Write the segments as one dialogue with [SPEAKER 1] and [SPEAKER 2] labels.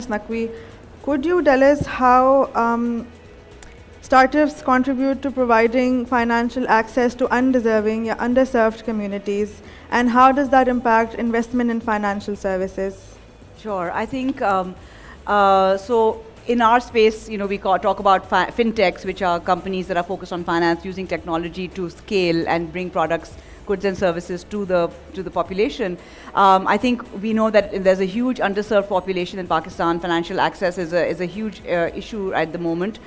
[SPEAKER 1] Ms. Naqvi. Could you tell us how startups contribute to providing financial access to undeserving, underserved communities, and how does that impact investment in financial services?
[SPEAKER 2] Sure. I think so. In our space, we talk about fintechs, which are companies that are focused on finance, using technology to scale and bring products, goods and services to the population. I think we know that there's a huge underserved population in Pakistan. Financial access is a huge issue at the moment.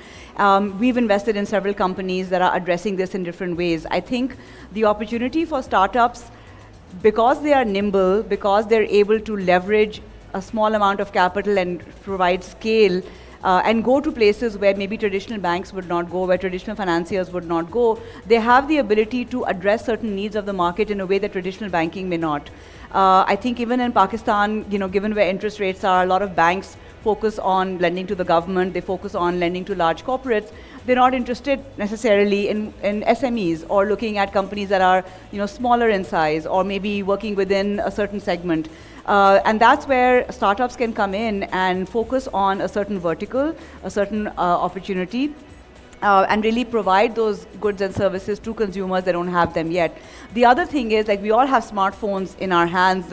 [SPEAKER 2] We've invested in several companies that are addressing this in different ways. I think the opportunity for startups, because they are nimble, because they're able to leverage a small amount of capital and provide scale, and go to places where maybe traditional banks would not go, where traditional financiers would not go, they have the ability to address certain needs of the market in a way that traditional banking may not. I think even in Pakistan, given where interest rates are, a lot of banks focus on lending to the government, they focus on lending to large corporates. They're not interested necessarily in SMEs or looking at companies that are smaller in size or maybe working within a certain segment. And that's where startups can come in and focus on a certain vertical, a certain opportunity, and really provide those goods and services to consumers that don't have them yet. The other thing is, we all have smartphones in our hands.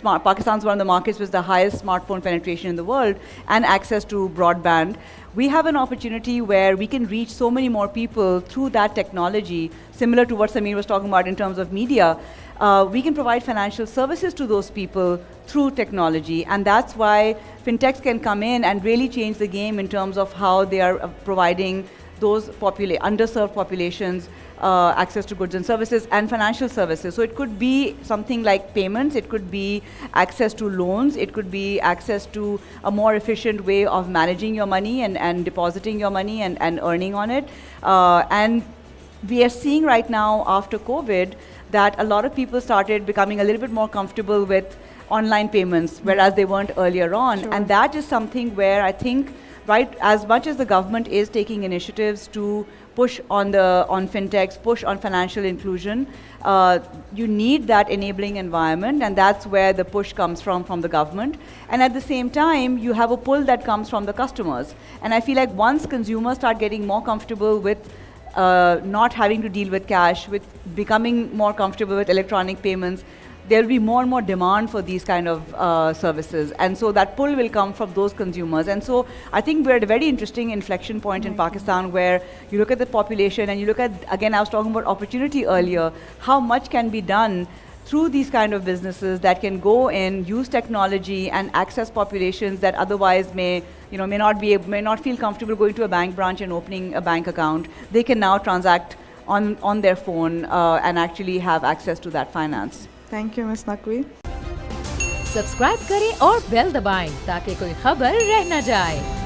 [SPEAKER 2] Pakistan's one of the markets with the highest smartphone penetration in the world and access to broadband. We have an opportunity where we can reach so many more people through that technology, similar to what Samir was talking about in terms of media. We can provide financial services to those people through technology, and that's why fintechs can come in and really change the game in terms of how they are providing those underserved populations access to goods and services and financial services. So it could be something like payments, it could be access to loans, it could be access to a more efficient way of managing your money and depositing your money and earning on it. And we are seeing right now, after COVID, that a lot of people started becoming a little bit more comfortable with online payments, whereas they weren't earlier on. Sure. And that is something where I think, as much as the government is taking initiatives to push on fintechs, push on financial inclusion, you need that enabling environment, and that's where the push comes from the government. And at the same time, you have a pull that comes from the customers. And I feel like once consumers start getting more comfortable with not having to deal with cash, with becoming more comfortable with electronic payments, there will be more and more demand for these kind of services. And so that pull will come from those consumers. And so I think we're at a very interesting inflection point in Pakistan, where you look at the population and you look at, again, I was talking about opportunity earlier, how much can be done through these kind of businesses that can go in, use technology and access populations that otherwise may not feel comfortable going to a bank branch and opening a bank account. They can now transact on their phone and actually have access to that finance.
[SPEAKER 1] Thank you, Ms. Naqvi.
[SPEAKER 3] Subscribe करें और bell दबाएं ताकि कोई खबर रह न जाए।